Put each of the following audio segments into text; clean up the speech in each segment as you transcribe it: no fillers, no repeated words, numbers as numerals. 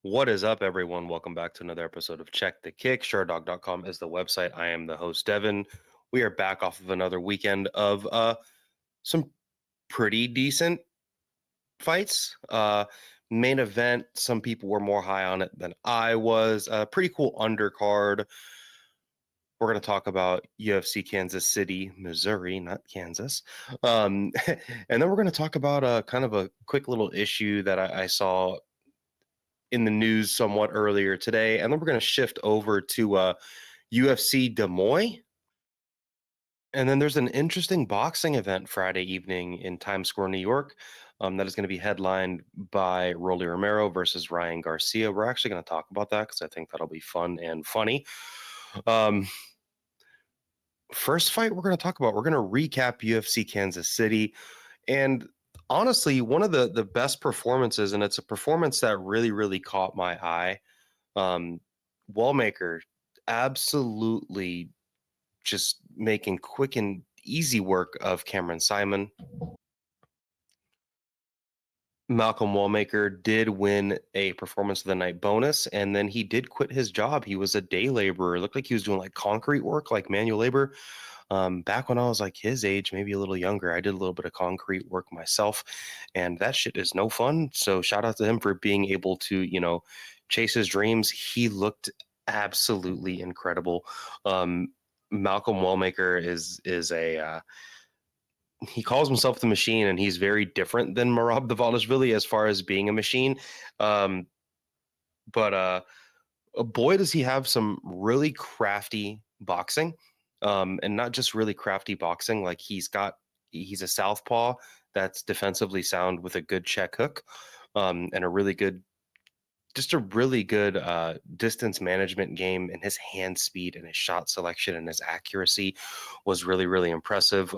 What is up, everyone? Welcome back to another episode of Check the Kick. Sherdog.com is the website. I am the host, Devin. We are back off of another weekend of some pretty decent fights. Main event, some people were more high on it than I was. A pretty cool undercard. We're going to talk about UFC Kansas City, Missouri, not Kansas. And then we're going to talk about kind of a quick little issue that I saw in the news somewhat earlier today, and then we're going to shift over to UFC Des Moines. And then there's an interesting boxing event Friday evening in Times Square, New York, that is going to be headlined by Rolly Romero versus Ryan Garcia. We're actually going to talk about that because I think that'll be fun and funny. First fight we're going to talk about, we're going to recap UFC Kansas City. And honestly, one of the best performances, and it's a performance that really caught my eye. Wellmaker absolutely just making quick and easy work of Cameron Saaiman. Malcolm Wellmaker did win a performance of the night bonus, and then he did quit his job. He was a day laborer. It looked like he was doing like concrete work, like manual labor. Back when I was like his age, maybe a little younger, I did a little bit of concrete work myself, and that shit is no fun. So shout out to him for being able to, chase his dreams. He looked absolutely incredible. Malcolm Wellmaker is a he calls himself the machine, and he's very different than Merab Dvalishvili as far as being a machine. But boy, does he have some really crafty boxing, and not just really crafty boxing. Like he's a southpaw that's defensively sound with a good check hook, and a really good distance management game, and his hand speed and his shot selection and his accuracy was really impressive.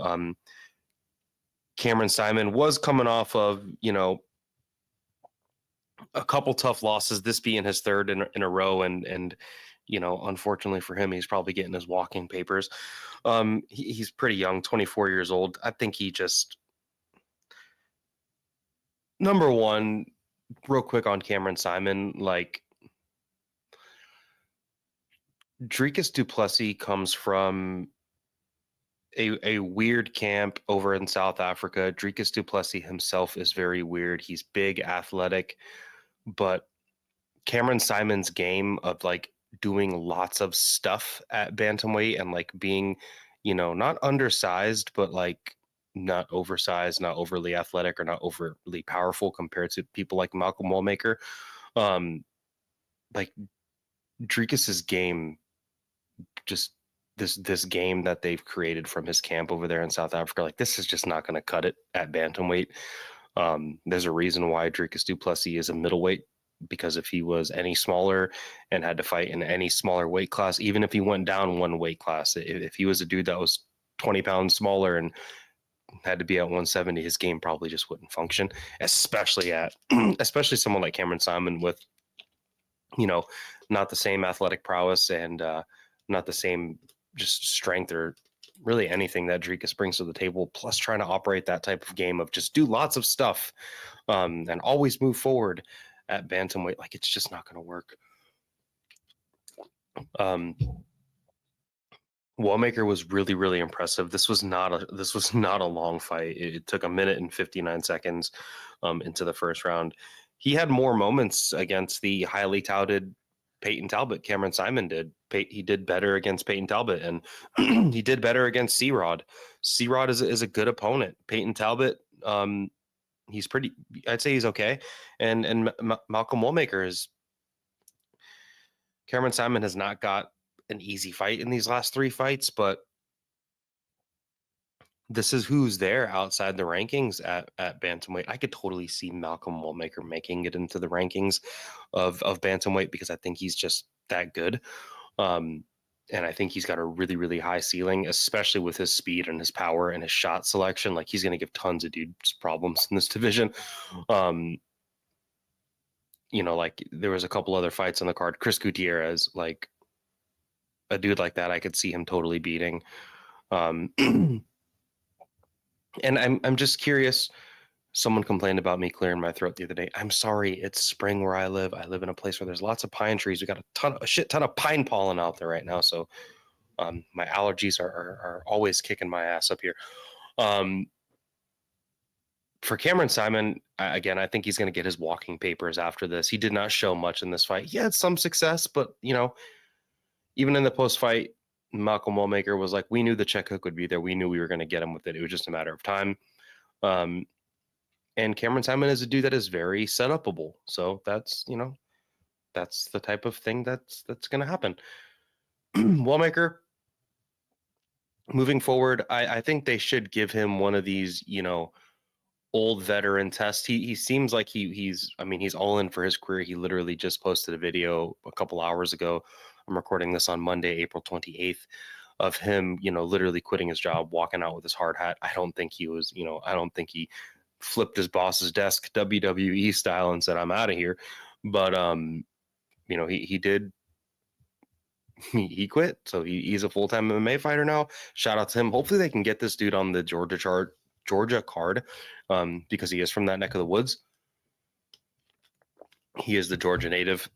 Cameron Saaiman was coming off of, a couple tough losses, this being his third in a row. And, unfortunately for him, he's probably getting his walking papers. He's pretty young, 24 years old. I think he just, number one, real quick on Cameron Saaiman, like Dricus du Plessis comes from a weird camp over in South Africa. Dricus du Plessis himself is very weird. He's big, athletic, but Cameron Saaiman's game of like doing lots of stuff at bantamweight and like being, not undersized, but like not oversized, not overly athletic, or not overly powerful compared to people like Malcolm Wellmaker. Like Dricus's game, just this game that they've created from his camp over there in South Africa, like this is just not going to cut it at bantamweight. There's a reason why Dricus du Plessis is a middleweight, because if he was any smaller and had to fight in any smaller weight class, even if he went down one weight class, if he was a dude that was 20 pounds smaller and had to be at 170, his game probably just wouldn't function, especially especially someone like Cameron Saaiman with, not the same athletic prowess and not the same just strength or really anything that Dricus brings to the table, plus trying to operate that type of game of just do lots of stuff and always move forward at bantamweight. Like it's just not going to work. Wellmaker was really impressive. This was not a long fight. It took a minute and 59 seconds into the first round. He had more moments against the highly touted Peyton Talbot. Cameron Saaiman did. He did better against Peyton Talbot, and he did better against C-Rod. C-Rod is a good opponent. Peyton Talbot, he's pretty. I'd say he's okay. And Malcolm Wellmaker is. Cameron Saaiman has not got an easy fight in these last three fights, but this is who's there outside the rankings at bantamweight. I could totally see Malcolm Wellmaker making it into the rankings of bantamweight because I think he's just that good. And I think he's got a really high ceiling, especially with his speed and his power and his shot selection. Like he's going to give tons of dudes problems in this division. Like there was a couple other fights on the card. Chris Gutierrez, like a dude like that, I could see him totally beating. And I'm just curious, Someone complained about me clearing my throat the other day. I'm sorry. It's spring where I live. I live in a place where there's lots of pine trees. We got a shit ton of pine pollen out there right now. So my allergies are always kicking my ass up here. For Cameron Saaiman, again, I think he's going to get his walking papers after this. He did not show much in this fight. He had some success, but, even in the post-fight, Malcolm Wellmaker was like, we knew the check hook would be there. We knew we were going to get him with it. It was just a matter of time. And Cameron Saaiman is a dude that is very set upable. So that's the type of thing that's going to happen. Wellmaker, moving forward, I think they should give him one of these, old veteran tests. He seems like he's all in for his career. He literally just posted a video a couple hours ago. I'm recording this on Monday, April 28th, of him, literally quitting his job, walking out with his hard hat. I don't think he flipped his boss's desk WWE style and said, I'm out of here. But he did. He quit, so he's a full-time MMA fighter now. Shout out to him. Hopefully they can get this dude on the Georgia card, because he is from that neck of the woods. He is the Georgia native.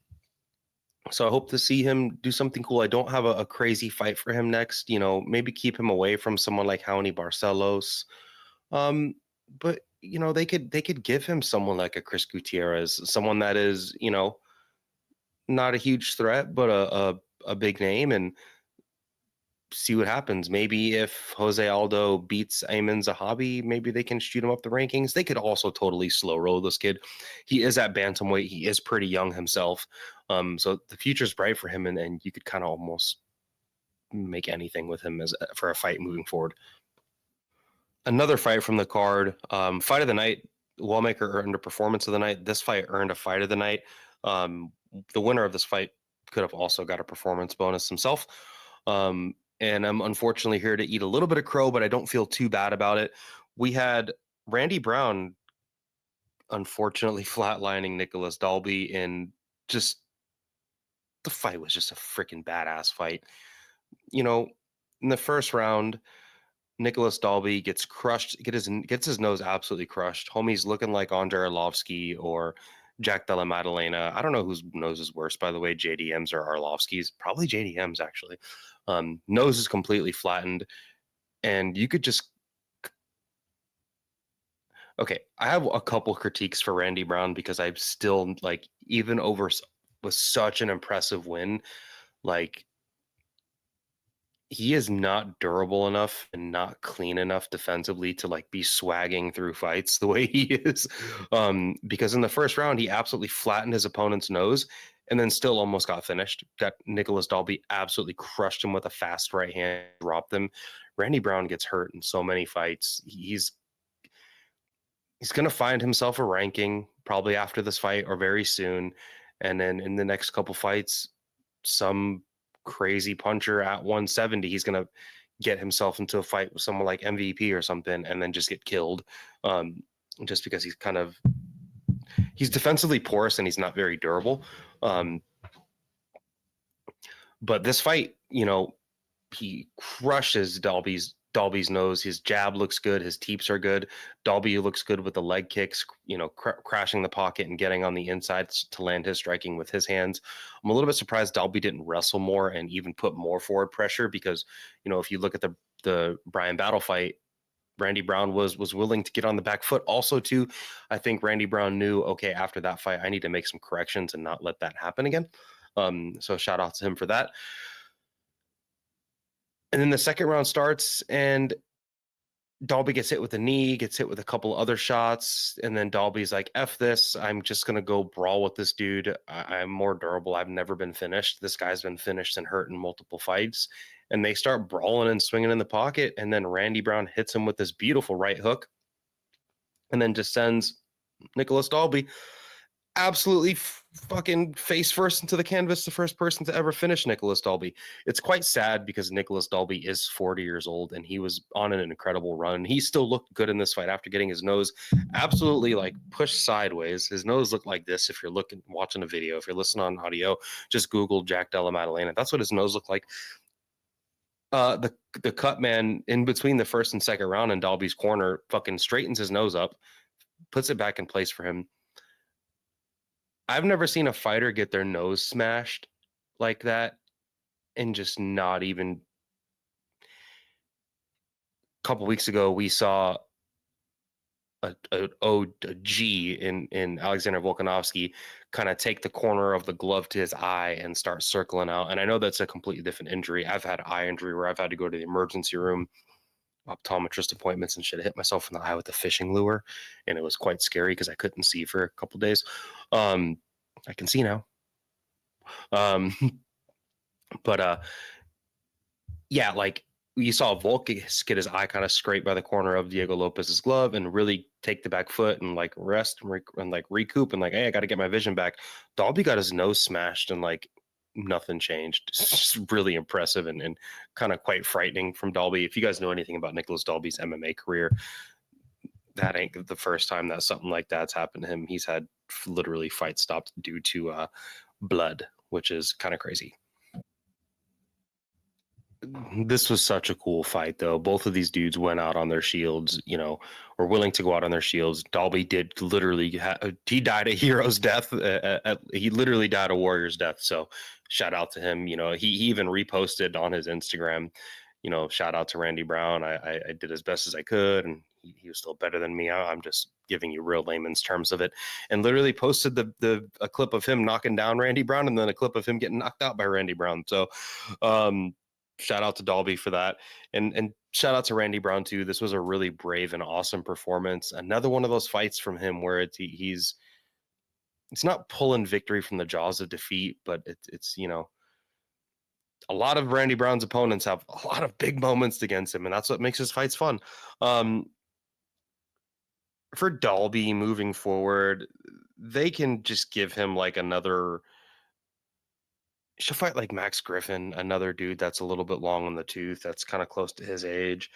So I hope to see him do something cool. I don't have a crazy fight for him next. Maybe keep him away from someone like Raoni Barcelos. But they could give him someone like a Chris Gutierrez, someone that is, not a huge threat, but a big name, and see what happens. Maybe if Jose Aldo beats Aiemann Zahabi, maybe they can shoot him up the rankings. They could also totally slow roll this kid. He is at bantamweight. He is pretty young himself. So the future's bright for him, and you could kind of almost make anything with him for a fight moving forward. Another fight from the card, fight of the night. Wellmaker earned a performance of the night. This fight earned a fight of the night. The winner of this fight could have also got a performance bonus himself. And I'm unfortunately here to eat a little bit of crow, but I don't feel too bad about it. We had Randy Brown unfortunately flatlining Nicolas Dalby, and just the fight was just a freaking badass fight. In the first round, Nicolas Dalby gets crushed, gets his nose absolutely crushed. Homie's looking like Andre Arlovsky or Jack Della Maddalena. I don't know whose nose is worse, by the way, JDM's or Arlovsky's. Probably JDM's, actually. Nose is completely flattened, and you could just... Okay, I have a couple critiques for Randy Brown, because I've still, even over with such an impressive win, he is not durable enough and not clean enough defensively to be swagging through fights the way he is. Because in the first round, he absolutely flattened his opponent's nose and then still almost got finished. Got Nicolas Dalby absolutely crushed him with a fast right hand, dropped him. Randy Brown gets hurt in so many fights. He's going to find himself a ranking probably after this fight or very soon. And then in the next couple fights, some crazy puncher at 170, he's going to get himself into a fight with someone like MVP or something, and then just get killed, just because he's defensively porous and he's not very durable. But this fight, he crushes Dalby's nose. His jab looks good. His teeps are good. Dalby looks good with the leg kicks, crashing the pocket and getting on the inside to land his striking with his hands. I'm a little bit surprised Dalby didn't wrestle more and even put more forward pressure, because, if you look at the Brian Battle fight, Randy Brown was willing to get on the back foot. Also, too, I think Randy Brown knew, okay, after that fight, I need to make some corrections and not let that happen again. So shout out to him for that. And then the second round starts, and Dalby gets hit with a knee, gets hit with a couple other shots, and then Dalby's like, F this, I'm just going to go brawl with this dude. I'm more durable. I've never been finished. This guy's been finished and hurt in multiple fights. And they start brawling and swinging in the pocket, and then Randy Brown hits him with this beautiful right hook, and then just sends Nicolas Dalby absolutely fucking face first into the canvas, the first person to ever finish Nicolas Dalby. It's quite sad, because Nicolas Dalby is 40 years old and he was on an incredible run. He still looked good in this fight after getting his nose absolutely pushed sideways. His nose looked like this. If you're watching a video, if you're listening on audio, just Google Jack Della Maddalena. That's what his nose looked like. The cut man in between the first and second round in Dalby's corner fucking straightens his nose up, puts it back in place for him. I've never seen a fighter get their nose smashed like that and just not even. A couple weeks ago, we saw a G in Alexander Volkanovski kind of take the corner of the glove to his eye and start circling out. And I know that's a completely different injury. I've had eye injury where I've had to go to the emergency room, optometrist appointments and shit. I hit myself in the eye with a fishing lure, and it was quite scary because I couldn't see for a couple days. I can see now. But yeah, like you saw Volk get his eye kind of scraped by the corner of Diego Lopez's glove and really take the back foot and like rest and like recoup and like, hey, I got to get my vision back. Dalby got his nose smashed and like nothing changed. It's just really impressive and kind of quite frightening from Dalby. If you guys know anything about Nicolas Dalby's MMA career, that ain't the first time that something like that's happened to him. He's had literally fights stopped due to blood, which is kind of crazy. This was such a cool fight, though. Both of these dudes went out on their shields, were willing to go out on their shields. Dalby did literally, he died a hero's death. He literally died a warrior's death. So shout out to him. He even reposted on his Instagram, shout out to Randy Brown. I did as best as I could, and he was still better than me. I'm just giving you real layman's terms of it, and literally posted a clip of him knocking down Randy Brown and then a clip of him getting knocked out by Randy Brown. So, shout out to Dalby for that. And shout out to Randy Brown too. This was a really brave and awesome performance. Another one of those fights from him where it's not pulling victory from the jaws of defeat, but it's a lot of Randy Brown's opponents have a lot of big moments against him, and that's what makes his fights fun. For Dalby moving forward, they can just give him like another. She'll fight like Max Griffin, another dude that's a little bit long in the tooth, that's kind of close to his age.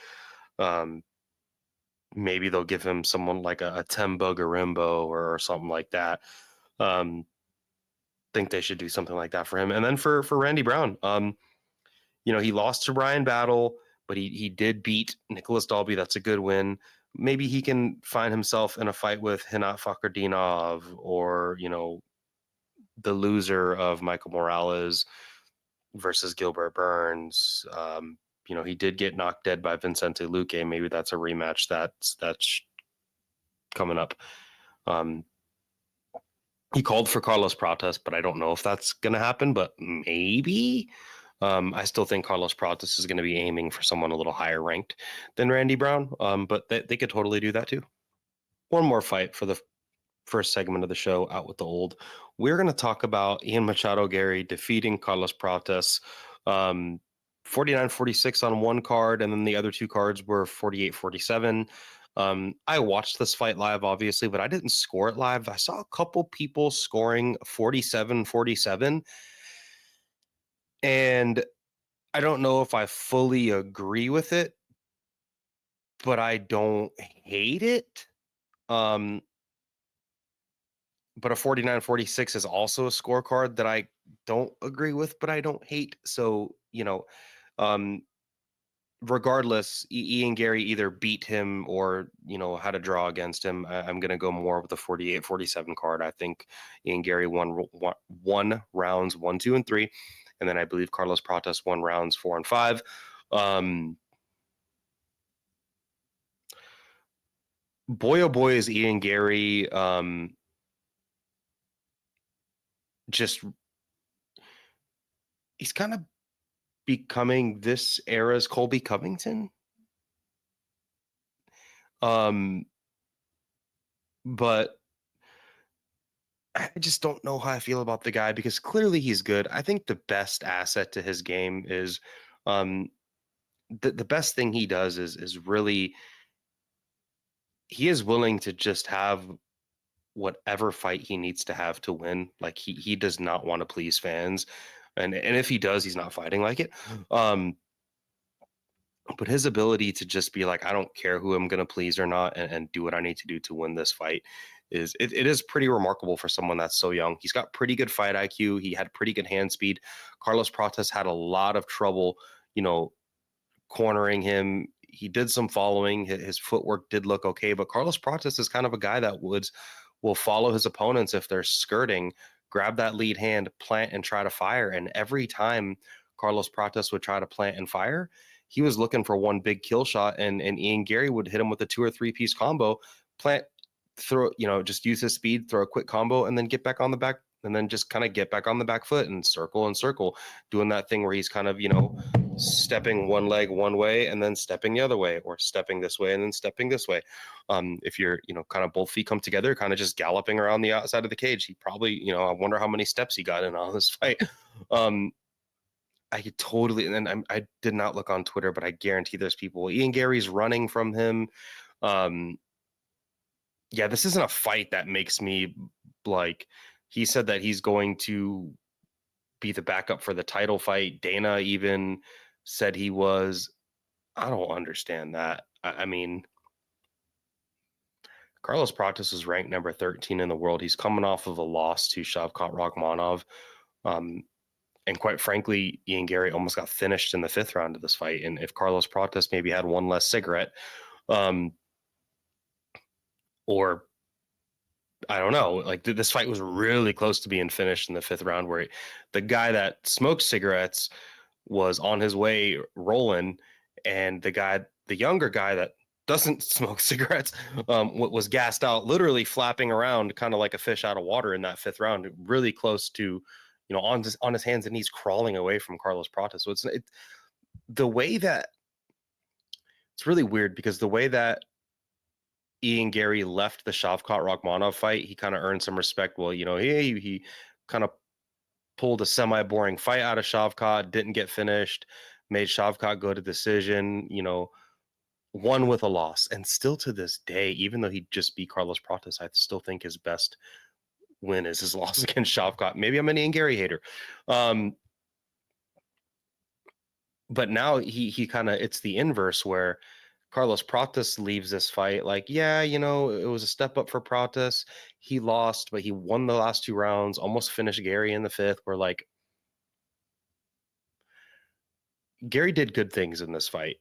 Maybe they'll give him someone like a Temba Garimbo or something like that. Think they should do something like that for him. And then for Randy Brown, he lost to Ryan Battle, but he did beat Nicolas Dalby. That's a good win. Maybe he can find himself in a fight with Hinat Fakhrdinov or, the loser of Michael Morales versus Gilbert Burns. He did get knocked dead by Vicente Luque. Maybe that's a rematch that's coming up. He called for Carlos Prates, but I don't know if that's going to happen, but maybe. I still think Carlos Prates is going to be aiming for someone a little higher ranked than Randy Brown, but they could totally do that too. One more fight for the first segment of the show, Out with the Old. We're going to talk about Ian Machado Garry defeating Carlos Prates, 49-46 on one card, and then the other two cards were 48-47. I watched this fight live, obviously, but I didn't score it live. I saw a couple people scoring 47-47, and I don't know if I fully agree with it, but I don't hate it. But a 49-46 is also a scorecard that I don't agree with, but I don't hate. So, regardless, Ian Garry either beat him or, had a draw against him. I'm going to go more with the 48-47 card. I think Ian Garry won rounds 1, 2, and 3. And then I believe Carlos Prates won rounds 4 and 5. Boy, oh boy, is Ian Garry he's kind of becoming this era's Colby Covington. But I just don't know how I feel about the guy because clearly he's good. I think the best asset to his game is the best thing he does is really he is willing to just have whatever fight he needs to have to win. Like he does not want to please fans. And if he does, he's not fighting like it. But his ability to just be like, I don't care who I'm going to please or not, and do what I need to do to win this fight it is pretty remarkable for someone that's so young. He's got pretty good fight IQ. He had pretty good hand speed. Carlos Prates had a lot of trouble, cornering him. he did some following. His footwork did look okay, but Carlos Prates is kind of a guy that will follow his opponents if they're skirting, grab that lead hand, plant, and try to fire. And every time Carlos Prates would try to plant and fire, he was looking for one big kill shot, and Ian Garry would hit him with a 2 or 3 piece combo, plant, throw, just use his speed, throw a quick combo, and then get back on the back, and then just kind of get back on the back foot and circle, doing that thing where he's kind of, stepping one leg one way and then stepping the other way, or stepping this way and then stepping this way. If you're, kind of both feet come together, kind of just galloping around the outside of the cage, he probably, I wonder how many steps he got in on this fight. I could totally, and I did not look on Twitter, but I guarantee there's people. Ian Garry's running from him. Yeah, this isn't a fight that makes me like. He said that he's going to be the backup for the title fight. Dana even said he was. I don't understand that. I mean, Carlos Prates is ranked number 13 in the world. He's coming off of a loss to Shavkat Rakhmonov. And quite frankly, Ian Garry almost got finished in the 5th round of this fight. And if Carlos Prates maybe had one less cigarette, or I don't know, like this fight was really close to being finished in the 5th round, where the guy that smoked cigarettes was on his way rolling, and the younger guy that doesn't smoke cigarettes was gassed out, literally flapping around kind of like a fish out of water in that 5th round, really close to, on his hands and knees, crawling away from Carlos Prates. So it's the way that it's really weird, because the way that Ian Garry left the Shavkat Rakhmonov fight, he kind of earned some respect. Well, he kind of pulled a semi-boring fight out of Shavkat, didn't get finished, made Shavkat go to decision, won with a loss. And still to this day, even though he just beat Carlos Prates, I still think his best win is his loss against Shavkat. Maybe I'm an Ian Garry hater. But now he kind of, it's the inverse, where Carlos Prates leaves this fight like, yeah, it was a step up for Prates. He lost, but he won the last 2 rounds, almost finished Garry in the 5th. Where like, Garry did good things in this fight,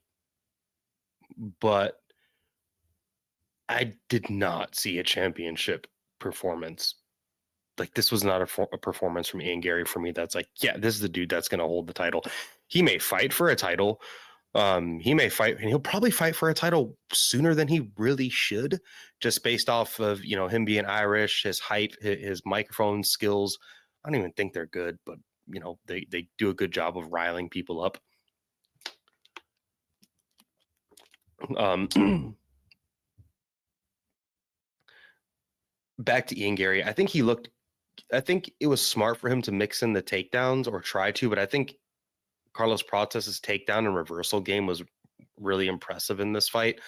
but I did not see a championship performance. Like, this was not a performance from Ian Garry for me that's like, yeah, this is the dude that's going to hold the title. He may fight for a title. He may fight, and he'll probably fight for a title sooner than he really should, just based off of, him being Irish, his height, his microphone skills. I don't even think they're good, but, they do a good job of riling people up. Back to Ian Garry. I think it was smart for him to mix in the takedowns, or try to, but I think Carlos Prates' takedown and reversal game was really impressive in this fight.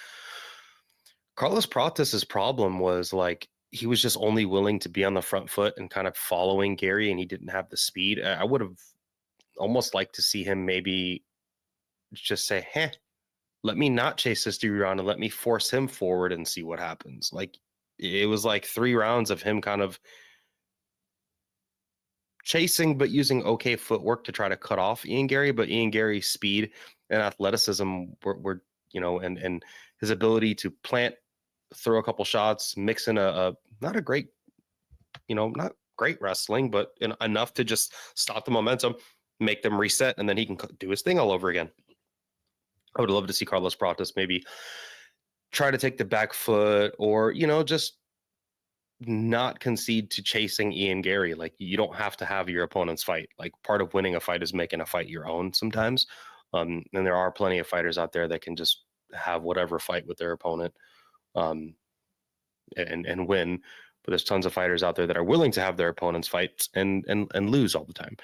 Carlos Prates' problem was like, he was just only willing to be on the front foot and kind of following Garry, and he didn't have the speed. I would have almost liked to see him maybe just say, let me not chase this dude around and let me force him forward and see what happens. Like, it was like 3 rounds of him kind of chasing, but using okay footwork to try to cut off Ian Garry. But Ian Garry's speed and athleticism were and his ability to plant, throw a couple shots, mix in a not a great, not great wrestling, but enough to just stop the momentum, make them reset, and then he can do his thing all over again. I would love to see Carlos Prates maybe try to take the back foot, or, just not concede to chasing Ian Garry. Like, you don't have to have your opponent's fight. Like, part of winning a fight is making a fight your own sometimes. And there are plenty of fighters out there that can just have whatever fight with their opponent and win. But there's tons of fighters out there that are willing to have their opponent's fights and lose all the time.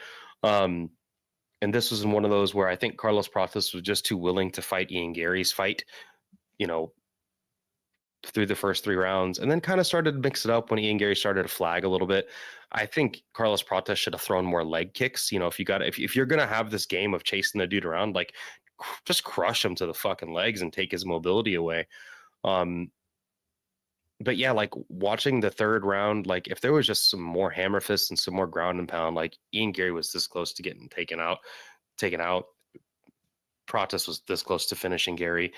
And this was one of those where I think Carlos Prates was just too willing to fight Ian Garry's fight, through the first 3 rounds, and then kind of started to mix it up when Ian Garry started to flag a little bit. I think Carlos Prates should have thrown more leg kicks. If you're going to have this game of chasing the dude around, like, just crush him to the fucking legs and take his mobility away. But yeah, like, watching the 3rd round, like, if there was just some more hammer fists and some more ground and pound, like, Ian Garry was this close to getting taken out. Prates was this close to finishing Garry.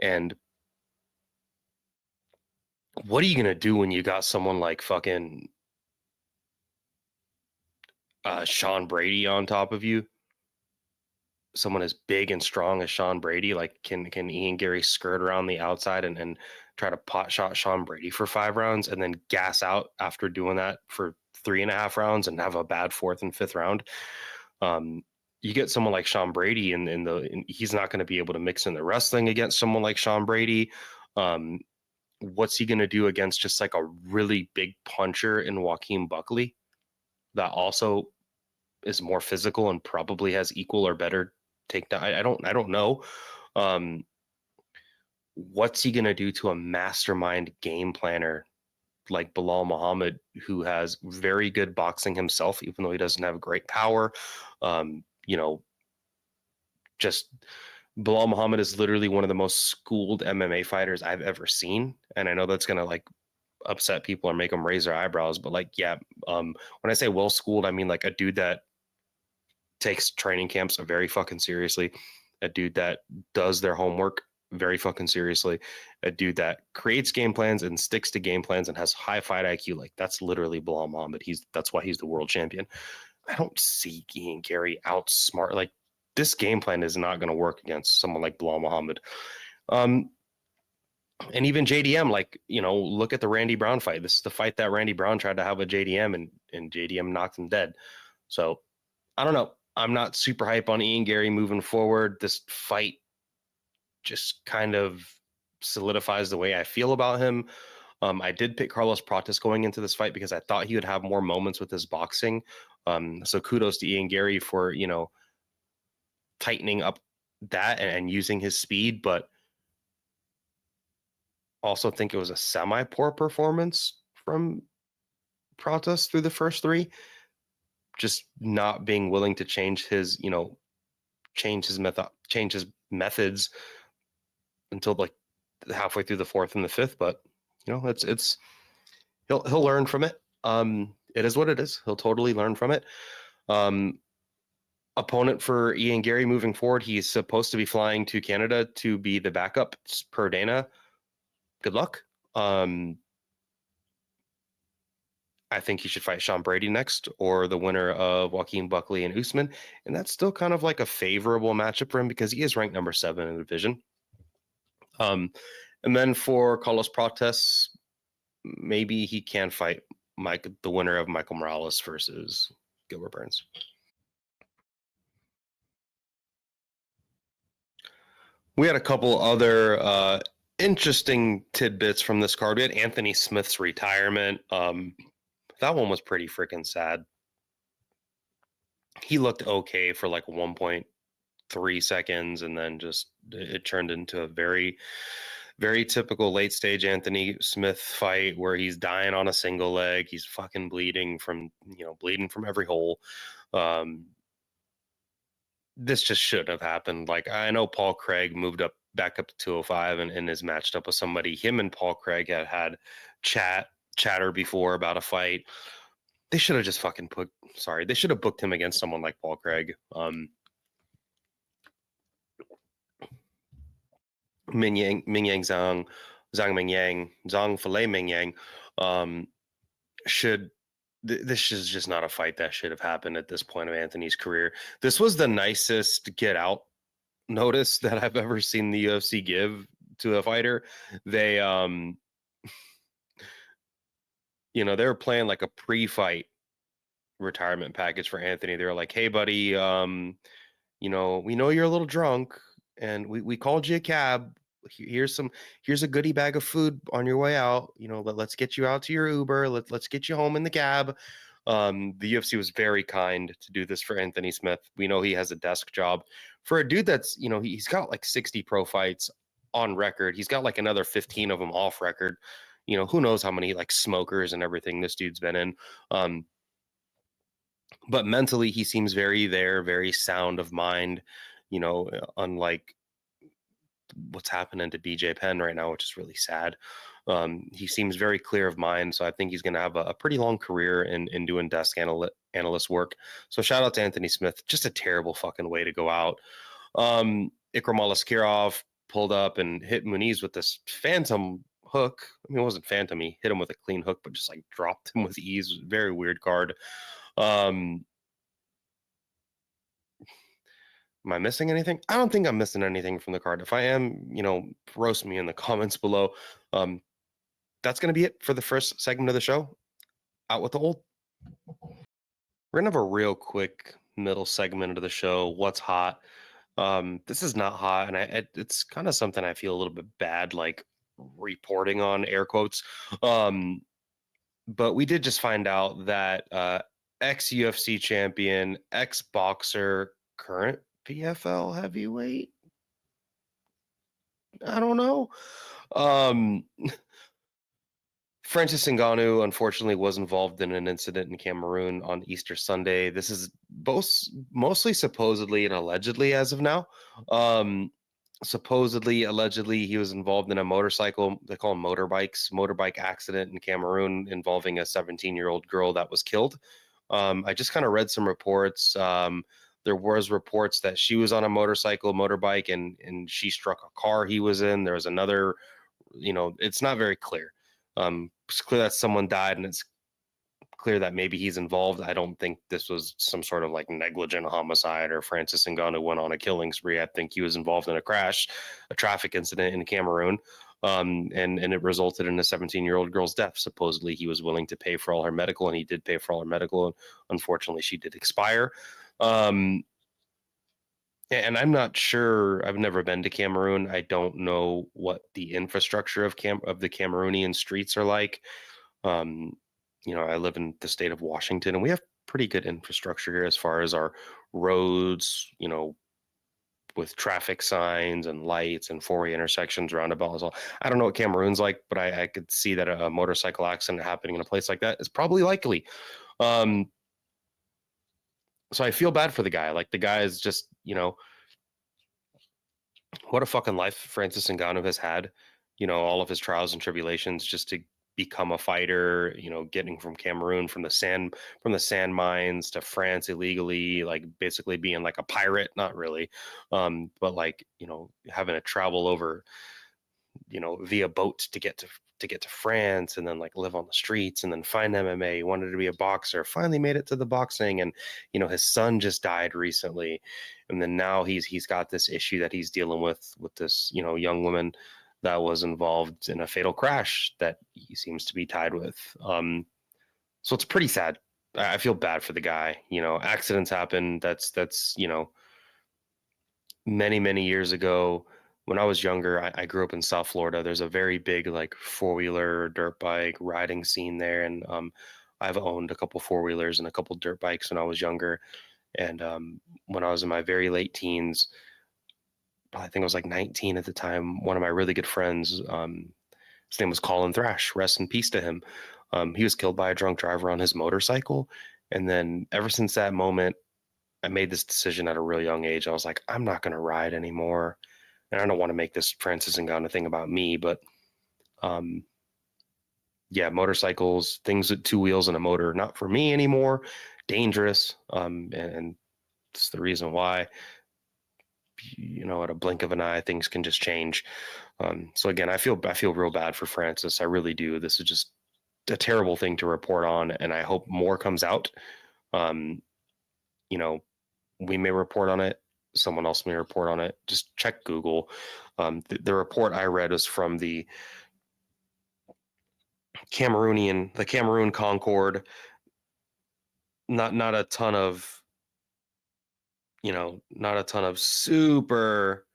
And what are you going to do when you got someone like fucking Sean Brady on top of you? Someone as big and strong as Sean Brady, like can Ian Garry skirt around the outside and try to pot shot Sean Brady for 5 rounds and then gas out after doing that for 3.5 rounds and have a bad 4th and 5th round? You get someone like Sean Brady and he's not going to be able to mix in the wrestling against someone like Sean Brady. What's he going to do against just like a really big puncher in Joaquin Buckley that also is more physical and probably has equal or better takedown? I don't know. What's he going to do to a mastermind game planner like Bilal Muhammad, who has very good boxing himself, even though he doesn't have great power? Just Bilal Muhammad is literally one of the most schooled MMA fighters I've ever seen. And I know that's going to like upset people or make them raise their eyebrows, but like, yeah, when I say well schooled, I mean like a dude that takes training camps very fucking seriously, a dude that does their homework very fucking seriously, a dude that creates game plans and sticks to game plans and has high fight IQ. Like that's literally Bilal Muhammad. That's why he's the world champion. I don't see Ian Garry outsmart. Like this game plan is not going to work against someone like Bilal Muhammad. And even JDM, like, look at the Randy Brown fight. This is the fight that Randy Brown tried to have with JDM and JDM knocked him dead. So I don't know. I'm not super hype on Ian Garry moving forward. This fight just kind of solidifies the way I feel about him. I did pick Carlos Prates going into this fight because I thought he would have more moments with his boxing. So kudos to Ian Garry for, tightening up that and using his speed, but also think it was a semi-poor performance from Prates through the first 3. Just not being willing to change his methods until like halfway through the 4th and the 5th. But it's he'll learn from it. It is what it is. He'll totally learn from it. Opponent for Ian Garry moving forward, he's supposed to be flying to Canada to be the backup per Dana. Good luck. I think he should fight Sean Brady next, or the winner of Joaquin Buckley and Usman. And that's still kind of like a favorable matchup for him because he is ranked number 7 in the division. And then for Carlos Prates, maybe he can fight the winner of Michael Morales versus Gilbert Burns. We had a couple other interesting tidbits from this card. We had Anthony Smith's retirement. That one was pretty freaking sad. He looked okay for like 1.3 seconds, and then just it turned into a very, very typical late stage Anthony Smith fight where he's dying on a single leg. He's fucking bleeding from every hole. This just shouldn't have happened. Like, I know Paul Craig moved back up to 205 and is matched up with somebody. Him and Paul Craig had chatter before about a fight. They should have just they should have booked him against someone like Paul Craig. Mingyang Zhang Mingyang, Zhang Filet Mingyang, this is just not a fight that should have happened at this point of Anthony's career. This was the nicest get out notice that I've ever seen the UFC give to a fighter. They, they were playing like a pre-fight retirement package for Anthony. They were like, "Hey, buddy, we know you're a little drunk, and we called you a cab. Here's a goodie bag of food on your way out. Let's get you out to your Uber. Let's get you home in the cab." The UFC was very kind to do this for Anthony Smith. We know he has a desk job. For a dude that's, he's got like 60 pro fights on record. He's got like another 15 of them off record. Who knows how many like smokers and everything this dude's been in. But mentally, he seems very sound of mind, unlike what's happening to BJ Penn right now, which is really sad. He seems very clear of mind, so I think he's going to have a pretty long career in doing desk analyst work. So shout out to Anthony Smith. Just a terrible fucking way to go out. Ikram Alaskirov pulled up and hit Muniz with this phantom hook. I mean, it wasn't phantom. He hit him with a clean hook, but just like dropped him with ease. Very weird card. Am I missing anything? I don't think I'm missing anything from the card. If I am, roast me in the comments below. That's going to be it for the first segment of the show. Out with the old. We're going to have a real quick middle segment of the show. What's hot? This is not hot, and it's kind of something I feel a little bit bad, like reporting on, air quotes. But we did just find out that ex-UFC champion, ex-boxer, current PFL heavyweight, I don't know. Francis Ngannou, unfortunately, was involved in an incident in Cameroon on Easter Sunday. This is mostly supposedly and allegedly as of now. Supposedly, allegedly, he was involved in a motorcycle, they call them motorbike accident in Cameroon involving a 17-year-old girl that was killed. I just kind of read some reports. There was reports that she was on a motorbike, and she struck a car he was in. There was another, it's not very clear. It's clear that someone died, and it's clear that maybe he's involved. I don't think this was some sort of like negligent homicide or Francis Ngannou went on a killing spree. I think he was involved in a traffic incident in Cameroon, and it resulted in a 17-year-old girl's death. Supposedly, he was willing to pay for all her medical, and he did pay for all her medical. And unfortunately, she did expire. And I'm not sure. I've never been to Cameroon. I don't know what the infrastructure of the Cameroonian streets are like. I live in the state of Washington, and we have pretty good infrastructure here as far as our roads, with traffic signs and lights and four-way intersections, roundabouts. I don't know what Cameroon's like, but I could see that a motorcycle accident happening in a place like that is probably likely. So I feel bad for the guy. Like, the guy is just, what a fucking life Francis Ngannou has had. All of his trials and tribulations just to become a fighter, getting from Cameroon, from the sand mines to France illegally, like basically being like a pirate, not really. But like, having to travel over, via boat to get to France, and then like live on the streets, and then find MMA. He wanted to be a boxer, finally made it to the boxing, and his son just died recently, and then now he's got this issue that he's dealing with this young woman that was involved in a fatal crash that he seems to be tied with. So it's pretty sad. I feel bad for the guy. Accidents happen. That's many, many years ago. When I was younger, I grew up in South Florida. There's a very big like four-wheeler dirt bike riding scene there. And I've owned a couple four-wheelers and a couple dirt bikes when I was younger. And when I was in my very late teens, I think I was like 19 at the time, one of my really good friends, his name was Colin Thrash, rest in peace to him. He was killed by a drunk driver on his motorcycle. And then ever since that moment, I made this decision at a real young age. I was like, I'm not going to ride anymore. And I don't want to make this Francis Ngannou thing about me, but yeah, motorcycles, things with two wheels and a motor, not for me anymore. Dangerous. And it's the reason why, at a blink of an eye, things can just change. So again, I feel real bad for Francis. I really do. This is just a terrible thing to report on, and I hope more comes out. We may report on it. Someone else may report on it. Just check Google. The report I read was from the Cameroon Concord. Not a ton of super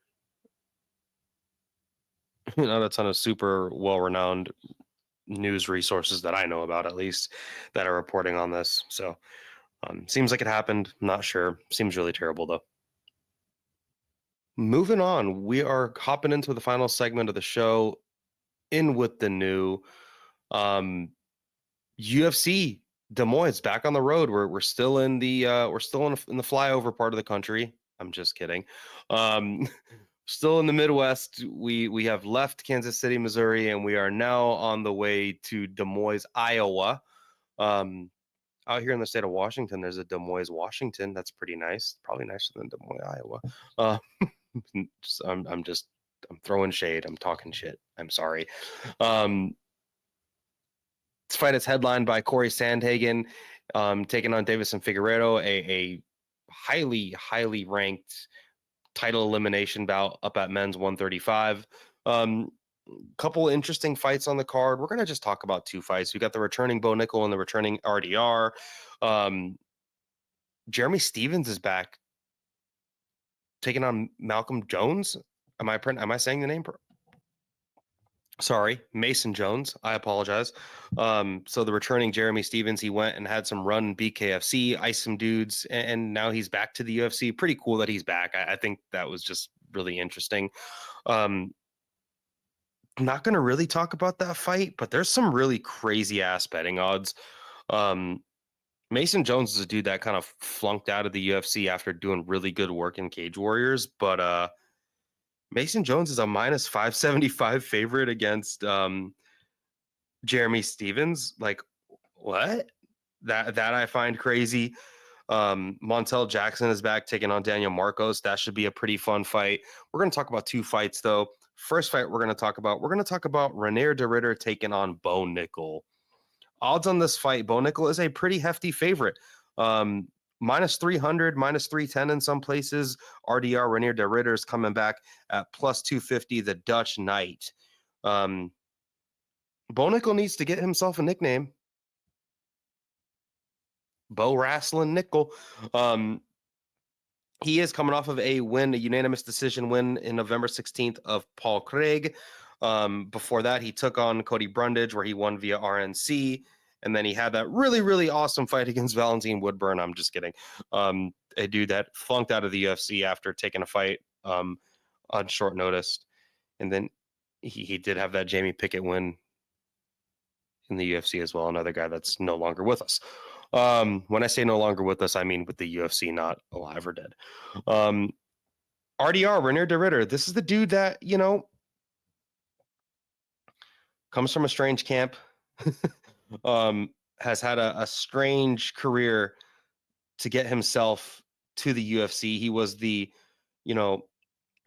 well-renowned news resources that I know about, at least, that are reporting on this. So seems like it happened. I'm not sure. Seems really terrible though. Moving on, we are hopping into the final segment of the show, in with the new UFC Des Moines back on the road. We're still in the in the flyover part of the country. I'm just kidding. Still in the Midwest. We have left Kansas City, Missouri, and we are now on the way to Des Moines, Iowa. out here in the state of Washington, there's a Des Moines, Washington. That's pretty nice. Probably nicer than Des Moines, Iowa. I'm throwing shade. I'm talking shit. I'm sorry. This fight is headlined by Cory Sandhagen, taking on Deiveson Figueiredo, a highly ranked title elimination bout up at men's 135. Couple interesting fights on the card. We're going to just talk about two fights. We got the returning Bo Nickal and the returning RDR. Jeremy Stephens is back, taking on Malcolm Jones. Am I saying the name? Sorry, Mason Jones. I apologize. So the returning Jeremy Stephens, he went and had some run BKFC, iced some dudes, and now he's back to the UFC. Pretty cool that he's back. I think that was just really interesting. I'm not going to really talk about that fight, but there's some really crazy ass betting odds. Mason Jones is a dude that kind of flunked out of the UFC after doing really good work in Cage Warriors, but Mason Jones is a minus 575 favorite against Jeremy Stephens. Like, what? That I find crazy. Montel Jackson is back taking on Daniel Marcos. That should be a pretty fun fight. We're going to talk about two fights, though. First fight we're going to talk about Reinier de Ridder taking on Bo Nickal. Odds on this fight, Bo Nickal is a pretty hefty favorite. Minus 300, minus 310 in some places. RDR Reinier de Ridder is coming back at plus 250, the Dutch Knight. Bo Nickal needs to get himself a nickname. Bo Wrestling Nickal. He is coming off of a unanimous decision win in November 16th of Paul Craig. Before that, he took on Cody Brundage, where he won via RNC. And then he had that really, really awesome fight against Valentine Woodburn. I'm just kidding. A dude that flunked out of the UFC after taking a fight on short notice. And then he did have that Jamie Pickett win in the UFC as well. Another guy that's no longer with us. When I say no longer with us, I mean with the UFC, not alive or dead. RDR, Reinier de Ridder. This is the dude that, comes from a strange camp. Has had a strange career to get himself to the UFC. He was the,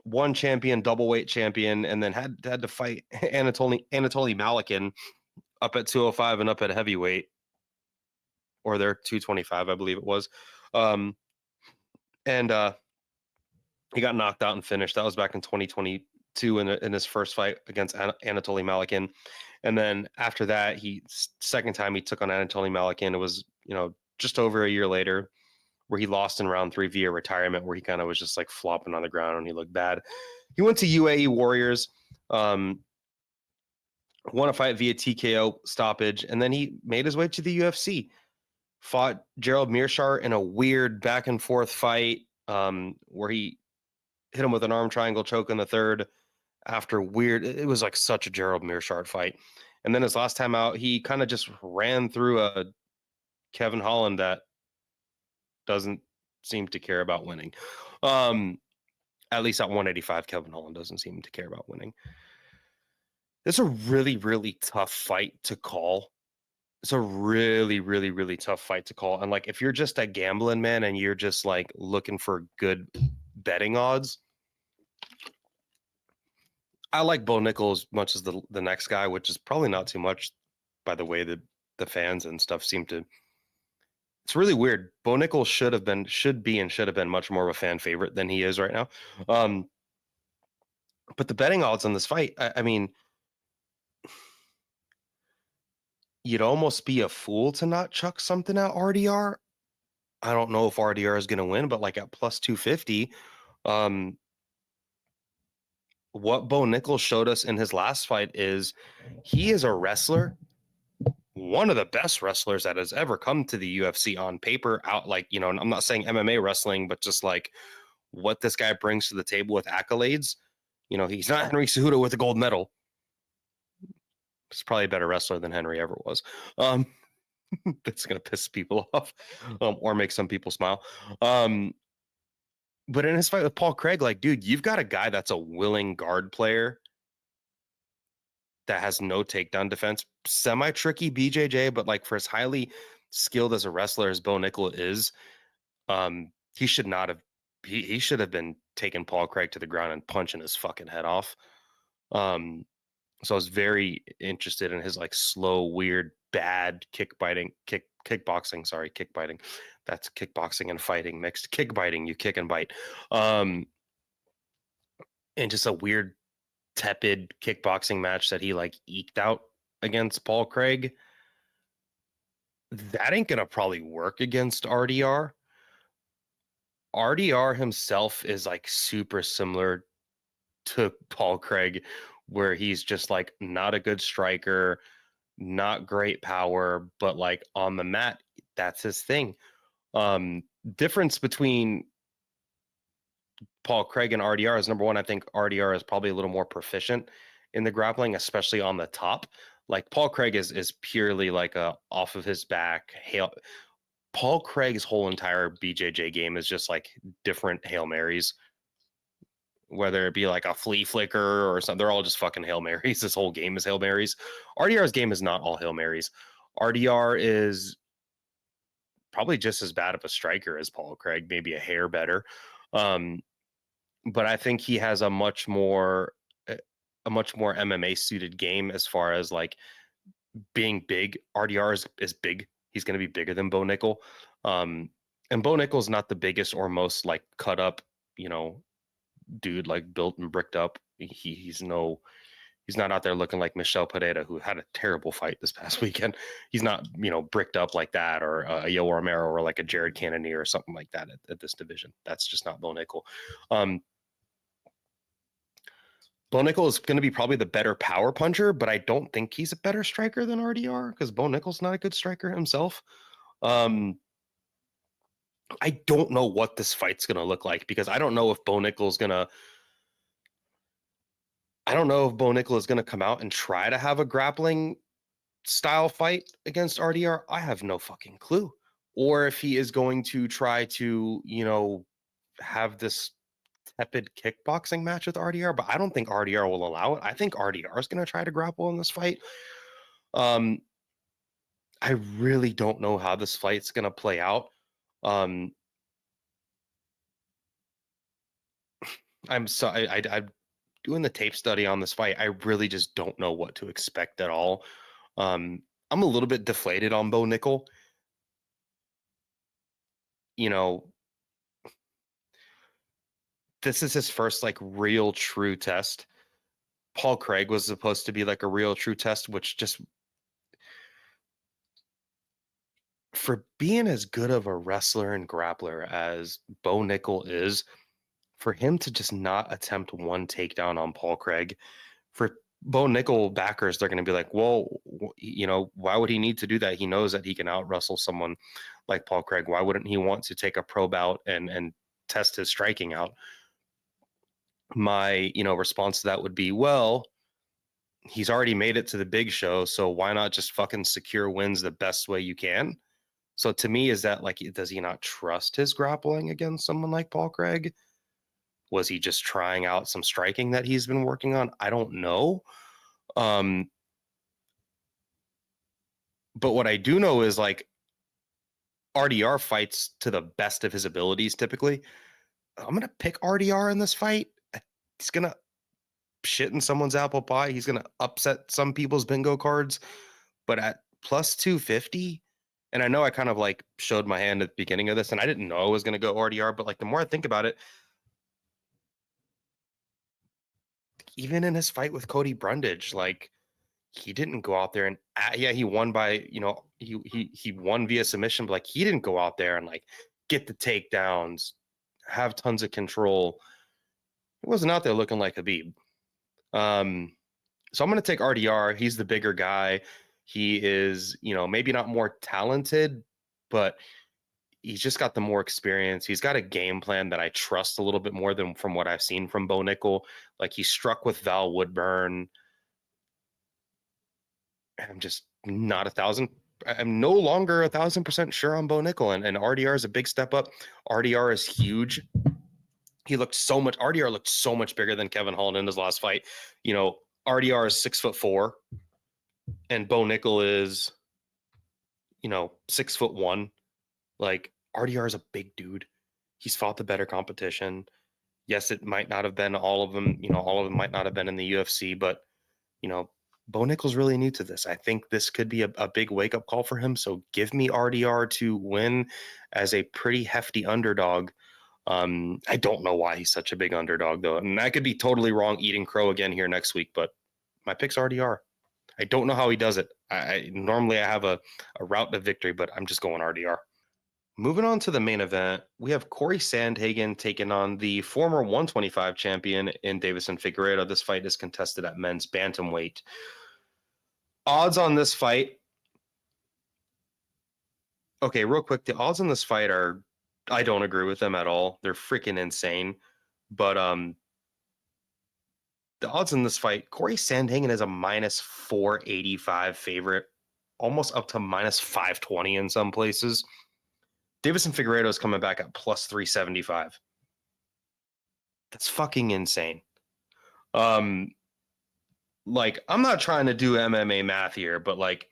one champion, double weight champion, and then had to fight Anatoly Malikin up at 205 and up at heavyweight, or their 225, I believe it was. And he got knocked out and finished. That was back in 2022 in his first fight against Anatoly Malikin. And then after that, second time he took on Anatoly Malikin, it was, just over a year later, where he lost in round 3 via retirement, where he kind of was just like flopping on the ground and he looked bad. He went to UAE Warriors, won a fight via TKO stoppage, and then he made his way to the UFC. Fought Gerald Mearshart in a weird back and forth fight, where he hit him with an arm triangle choke in the third. It was like such a Gerald Mearshart fight. And then his last time out, he kind of just ran through a Kevin Holland that doesn't seem to care about winning. At least at 185, Kevin Holland doesn't seem to care about winning. It's a really, really tough fight to call. It's a really, really, really tough fight to call. And like, if you're just a gambling man and you're just like looking for good betting odds, I like Bo Nickal as much as the next guy, which is probably not too much by the way that the fans and stuff seem to. It's really weird. Bo Nickal should have been much more of a fan favorite than he is right now. But the betting odds on this fight, I mean, you'd almost be a fool to not chuck something at RDR. I don't know if RDR is going to win, but like at plus 250, what Bo Nickal showed us in his last fight is he is a wrestler, one of the best wrestlers that has ever come to the UFC on paper. Out, like, I'm not saying MMA wrestling, but just like what this guy brings to the table with accolades. He's not Henry Cejudo with a gold medal. He's probably a better wrestler than Henry ever was. That's going to piss people off, or make some people smile. But in his fight with Paul Craig, like, dude, you've got a guy that's a willing guard player that has no takedown defense. Semi-tricky BJJ, but like for as highly skilled as a wrestler as Bo Nickal is, he should not have. He should have been taking Paul Craig to the ground and punching his fucking head off. So I was very interested in his like slow, weird, bad kickboxing. That's kickboxing and fighting mixed. Kickbiting, you kick and bite. And just a weird, tepid kickboxing match that he like eked out against Paul Craig. That ain't gonna probably work against RDR. RDR himself is like super similar to Paul Craig, where he's just like not a good striker, not great power, but like on the mat, that's his thing. Difference between Paul Craig and RDR is, number one, I think RDR is probably a little more proficient in the grappling, especially on the top. Like Paul Craig is purely like a off of his back hail. Paul Craig's whole entire BJJ game is just like different Hail Marys, whether it be like a flea flicker or something. They're all just fucking Hail Marys. This whole game is Hail Marys. RDR's game is not all Hail Marys. RDR is probably just as bad of a striker as Paul Craig, maybe a hair better. But I think he has a much more MMA suited game as far as like being big. RDR is big. He's going to be bigger than Bo Nickal. And Bo Nickal's not the biggest or most like cut up, dude, like built and bricked up. He's not out there looking like Michel Pereira, who had a terrible fight this past weekend. He's not, bricked up like that, or a Yoel Romero, or like a Jared Cannonier or something like that at this division. That's just not Bo Nickal. Bo Nickal is going to be probably the better power puncher, but I don't think he's a better striker than RDR, because Bo Nickal's not a good striker himself. I don't know what this fight's going to look like, because I don't know if Bo Nickal is going to come out and try to have a grappling style fight against RDR. I have no fucking clue. Or if he is going to try to, have this tepid kickboxing match with RDR, but I don't think RDR will allow it. I think RDR is going to try to grapple in this fight. I really don't know how this fight's going to play out. I'm doing the tape study on this fight. I really just don't know what to expect at all. I'm a little bit deflated on Bo Nickal. This is his first like real true test. Paul Craig was supposed to be like a real true test, which just, for being as good of a wrestler and grappler as Bo Nickal is, for him to just not attempt one takedown on Paul Craig, for Bo Nickal backers, they're going to be like, well, why would he need to do that? He knows that he can out wrestle someone like Paul Craig. Why wouldn't he want to take a pro bout and test his striking out? My, response to that would be, well, he's already made it to the big show, so why not just fucking secure wins the best way you can? So to me, is that like, does he not trust his grappling against someone like Paul Craig? Was he just trying out some striking that he's been working on? I don't know. But what I do know is like RDR fights to the best of his abilities typically. I'm going to pick RDR in this fight. He's going to shit in someone's apple pie. He's going to upset some people's bingo cards. But at plus 250, and I know I kind of like showed my hand at the beginning of this, and I didn't know I was going to go RDR, but like the more I think about it, even in his fight with Cody Brundage, like he didn't go out there and he won by, he won via submission, but like he didn't go out there and like get the takedowns, have tons of control. He wasn't out there looking like Khabib. So I'm going to take RDR. He's the bigger guy. He is, maybe not more talented, but he's just got the more experience. He's got a game plan that I trust a little bit more than from what I've seen from Bo Nickal. Like he struck with Val Woodburn. I'm just not I'm no longer 1,000% sure on Bo Nickal, and RDR is a big step up. RDR is huge. RDR looked so much bigger than Kevin Holland in his last fight. RDR is 6'4", and Bo Nickal is 6'1". Like, RDR is a big dude. He's fought the better competition. Yes, it might not have been all of them. All of them might not have been in the UFC, but Bo Nickal's really new to this. I think this could be a big wake up call for him. So give me RDR to win as a pretty hefty underdog. I don't know why he's such a big underdog though, and I could be totally wrong. Eating crow again here next week, but my pick's RDR. I don't know how he does it. I normally I have a route to victory, but I'm just going RDR. Moving on to the main event, we have Cory Sandhagen taking on the former 125 champion in Deiveson Figueiredo. This fight is contested at men's bantamweight. Odds on this fight. Okay, real quick, the odds on this fight are, I don't agree with them at all. They're freaking insane. But the odds in this fight, Cory Sandhagen is a minus 485 favorite, almost up to minus 520 in some places. Deiveson Figueiredo is coming back at plus 375. That's fucking insane. Like, I'm not trying to do MMA math here, but like,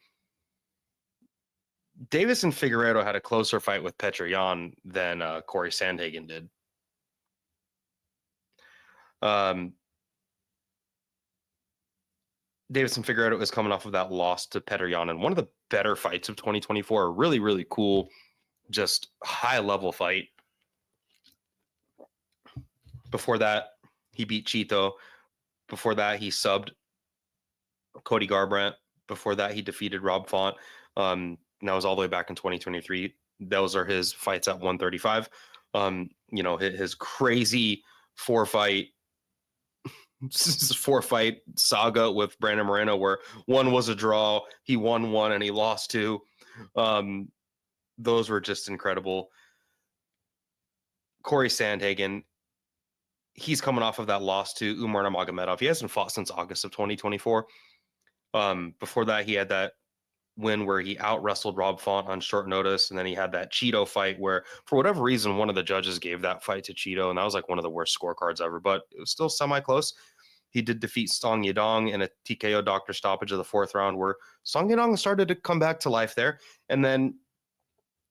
Deiveson Figueiredo had a closer fight with Petr Yan than Cory Sandhagen did. Deiveson Figueiredo is coming off of that loss to Petr Yan, and one of the better fights of 2024. A really, really cool, just high-level fight. Before that, he beat Chito. Before that, he subbed Cody Garbrandt. Before that, he defeated Rob Font. And that was all the way back in 2023. Those are his fights at 135. His crazy four-fight saga with Brandon Moreno, where one was a draw, he won one, and he lost two. Those were just incredible. Cory Sandhagen, he's coming off of that loss to Umar Nurmagomedov. He hasn't fought since August of 2024. Before that, he had that win where he out-wrestled Rob Font on short notice, and then he had that Chito fight where, for whatever reason, one of the judges gave that fight to Chito, and that was like one of the worst scorecards ever, but it was still semi-close. He did defeat Song Yadong in a TKO doctor stoppage of the fourth round, where Song Yadong started to come back to life there, and then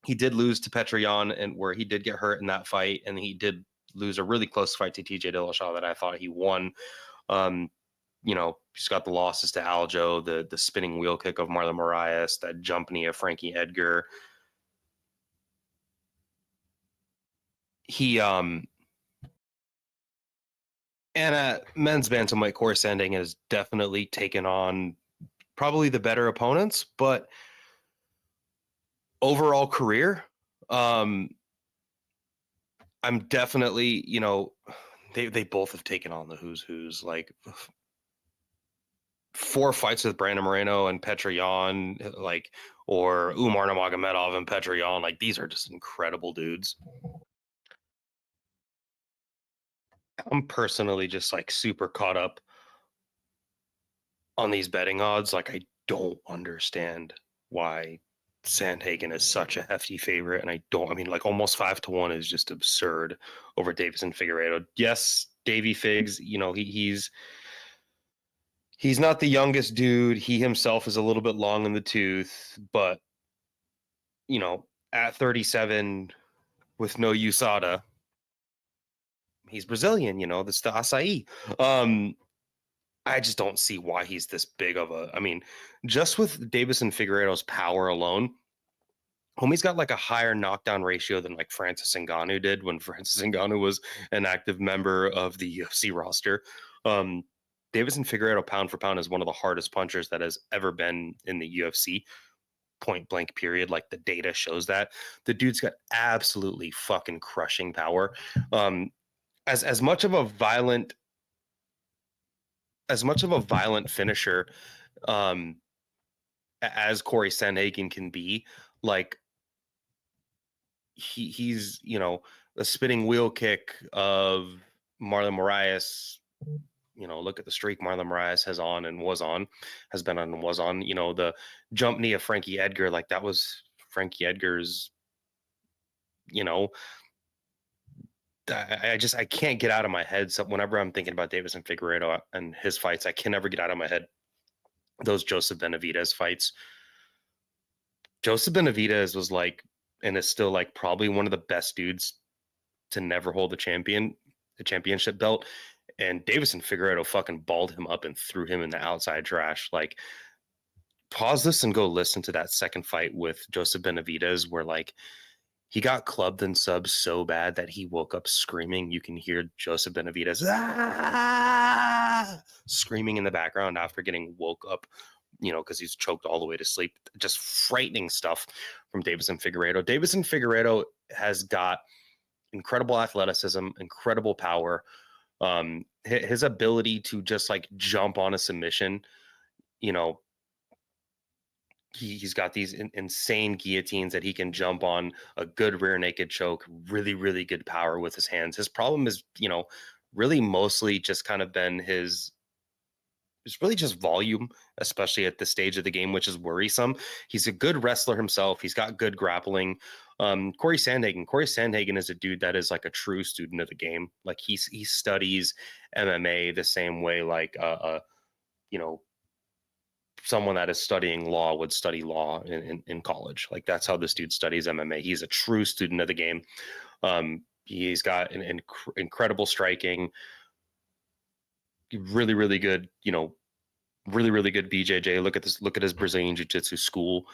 he did lose to Petr Yan, and where he did get hurt in that fight, and he did lose a really close fight to TJ Dillashaw that I thought he won. He's got the losses to Aljo, the spinning wheel kick of Marlon Moraes, that jump knee of Frankie Edgar. And at men's bantamweight, Cory Sandhagen has definitely taken on probably the better opponents, but overall career, I'm definitely, they both have taken on the who's. Like, 4 fights with Brandon Moreno and Petr Yan, or Umar Nurmagomedov and Petr Yan. Like, these are just incredible dudes. I'm personally just super caught up on these betting odds. Like, I don't understand why Sandhagen is such a hefty favorite, and almost 5-1 is just absurd over Deiveson Figueiredo. Yes, Davey Figs, he's not the youngest dude. He himself is a little bit long in the tooth, but at 37 with no USADA, he's Brazilian. That's the acai. I just don't see why he's this big of a. Just with Deiveson Figueiredo's power alone, homie's got a higher knockdown ratio than Francis Ngannou did when Francis Ngannou was an active member of the UFC roster. Deiveson Figueiredo, pound for pound, is one of the hardest punchers that has ever been in the UFC. Point blank period. The data shows that the dude's got absolutely fucking crushing power. As much of a violent finisher as Cory Sandhagen can be, he's a spinning wheel kick of Marlon Moraes. Look at the streak Marlon Moraes has been on and was on. The jump knee of Frankie Edgar, that was Frankie Edgar's. I can't get out of my head. So whenever I'm thinking about Deiveson Figueiredo and his fights, I can never get out of my head those Joseph Benavidez fights. Joseph Benavidez was like, and is still like probably one of the best dudes to never hold the championship belt. And Deiveson Figueiredo fucking balled him up and threw him in the outside trash. Like, pause this and go listen to that second fight with Joseph Benavidez, where like he got clubbed and subbed so bad that he woke up screaming. You can hear Joseph Benavidez screaming in the background after getting woke up, because he's choked all the way to sleep. Just frightening stuff from Deiveson Figueiredo. Deiveson Figueiredo has got incredible athleticism, incredible power. His ability to just like jump on a submission, he's got these insane guillotines that he can jump on, a good rear naked choke, really, really good power with his hands. His problem is, really mostly just kind of been it's really just volume, especially at the stage of the game, which is worrisome. He's a good wrestler himself. He's got good grappling. Cory Sandhagen is a dude that is like a true student of the game. Like he studies MMA the same way, like, someone that is studying law would study law in college. Like that's how this dude studies MMA. He's a true student of the game. He's got an incredible striking, really, really good, really, really good BJJ. Look at his Brazilian Jiu-Jitsu school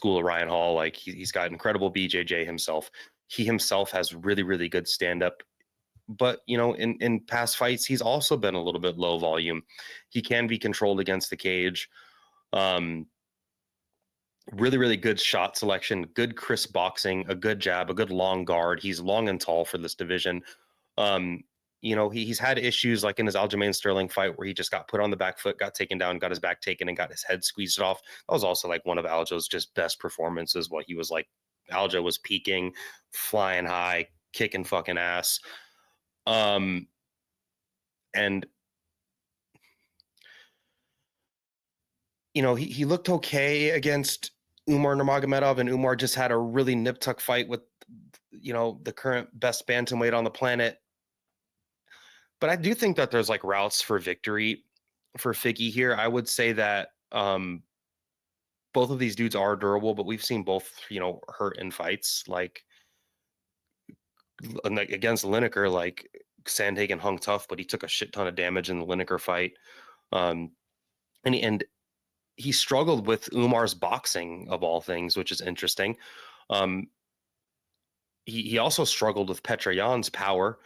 of Ryan Hall. Like he's got incredible BJJ himself. He himself has really, really good stand-up. But, in past fights, he's also been a little bit low volume. He can be controlled against the cage. Really, really good shot selection, good crisp boxing, a good jab, a good long guard. He's long and tall for this division. He's had issues like in his Aljamain Sterling fight where he just got put on the back foot, got taken down, got his back taken, and got his head squeezed off. That was also like one of Aljo's just best performances while he was like, Aljo was peaking, flying high, kicking fucking ass. And he looked okay against Umar Nurmagomedov, and Umar just had a really nip-tuck fight with, the current best bantamweight on the planet. But I do think that there's like routes for victory for Figgy here. I would say that both of these dudes are durable, but we've seen both, hurt in fights. Like against Lineker, like Sandhagen hung tough, but he took a shit ton of damage in the Lineker fight. And he struggled with Umar's boxing of all things, which is interesting. He also struggled with Petroyan's power.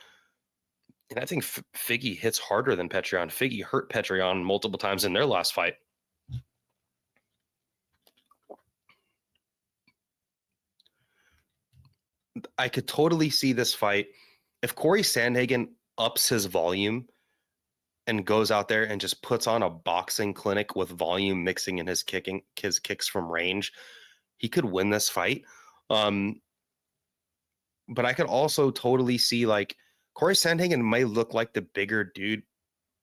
And I think Figgy hits harder than Petroyan. Figgy hurt Petroyan multiple times in their last fight. I could totally see this fight. If Cory Sandhagen ups his volume and goes out there and just puts on a boxing clinic with volume mixing in his kicks from range, he could win this fight. But I could also totally see like Cory Sandhagen may look like the bigger dude,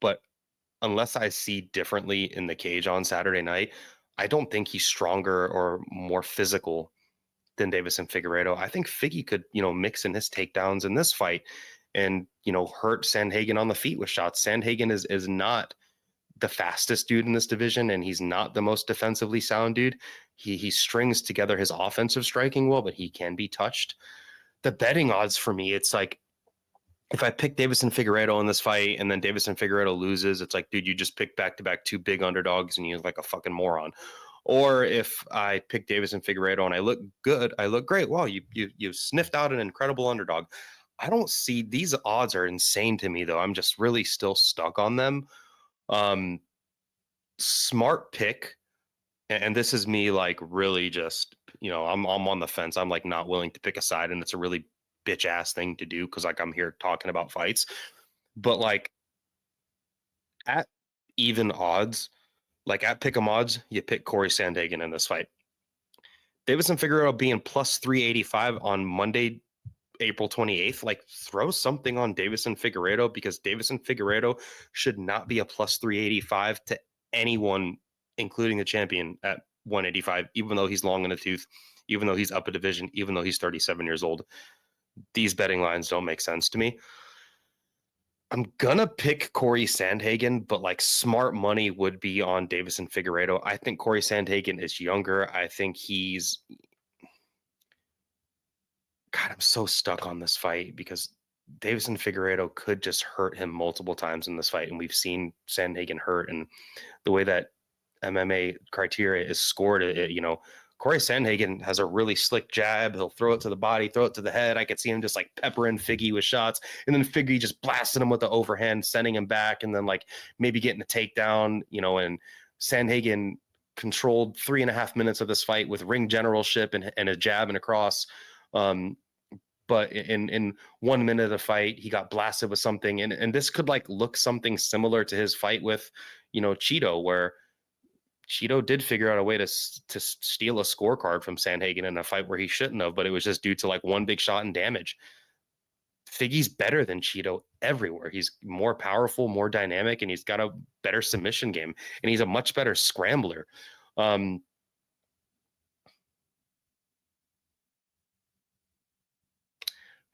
but unless I see differently in the cage on Saturday night, I don't think he's stronger or more physical than Deiveson Figueiredo. I think Figgy could, mix in his takedowns in this fight and, hurt Sandhagen on the feet with shots. Sandhagen is not the fastest dude in this division, and he's not the most defensively sound dude. He strings together his offensive striking well, but he can be touched. The betting odds for me, it's like, if I pick Deiveson Figueiredo in this fight and then Deiveson Figueiredo loses, it's like, dude, you just picked back-to-back two big underdogs and you're like a fucking moron. Or if I pick Deiveson Figueiredo and I look good, I look great. Wow, you sniffed out an incredible underdog. I don't see, these odds are insane to me though. I'm just really still stuck on them. Smart pick, and this is me like really just, I'm on the fence. I'm like not willing to pick a side, and it's a really bitch ass thing to do because like I'm here talking about fights. But like at even odds, like at pick'em odds, you pick Cory Sandhagen in this fight. Deiveson Figueiredo being plus 385 on Monday, April 28th. Like throw something on Deiveson Figueiredo, because Deiveson Figueiredo should not be a plus 385 to anyone, including the champion at 185, even though he's long in the tooth, even though he's up a division, even though he's 37 years old. These betting lines don't make sense to me. I'm gonna pick Cory Sandhagen, but like smart money would be on Deiveson Figueiredo. I think Cory Sandhagen is younger. I think he's God, I'm so stuck on this fight because Deiveson Figueiredo could just hurt him multiple times in this fight, and we've seen Sandhagen hurt, and the way that MMA criteria is scored, Cory Sandhagen has a really slick jab. He'll throw it to the body, throw it to the head. I could see him just like peppering Figgy with shots, and then Figgy just blasting him with the overhand, sending him back, and then like maybe getting a takedown, and Sandhagen controlled 3.5 minutes of this fight with ring generalship and a jab and a cross. But in 1 minute of the fight, he got blasted with something, and this could like look something similar to his fight with, Cheeto, where Cheeto did figure out a way to steal a scorecard from Sandhagen in a fight where he shouldn't have, but it was just due to like one big shot and damage. Figgy's better than Cheeto everywhere. He's more powerful, more dynamic, and he's got a better submission game, and he's a much better scrambler.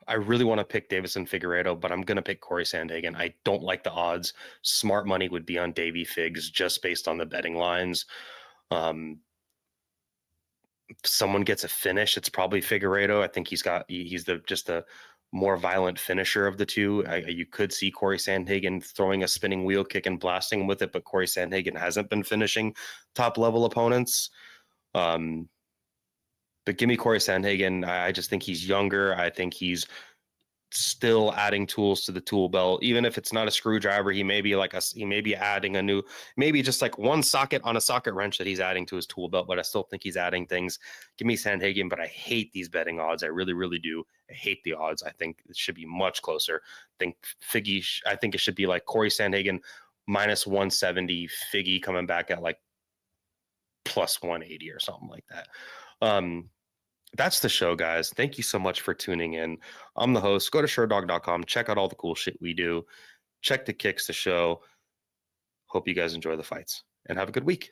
I really want to pick Deiveson Figueiredo, but I'm going to pick Cory Sandhagen. I don't like the odds. Smart money would be on Davy Figs just based on the betting lines. If someone gets a finish, it's probably Figueiredo. I think he's just a more violent finisher of the two. You could see Cory Sandhagen throwing a spinning wheel kick and blasting with it, but Cory Sandhagen hasn't been finishing top level opponents. But give me Cory Sandhagen. I just think he's younger. I think he's still adding tools to the tool belt. Even if it's not a screwdriver, he may be adding a new, maybe just like one socket on a socket wrench that he's adding to his tool belt. But I still think he's adding things. Give me Sandhagen, but I hate these betting odds. I really, really do. I hate the odds. I think it should be much closer. I think it should be like Cory Sandhagen minus 170, Figgy coming back at like plus 180 or something like that. That's the show, guys. Thank you so much for tuning in. I'm the host. Go to Sherdog.com. Check out all the cool shit we do. Check the kicks, the show. Hope you guys enjoy the fights and have a good week.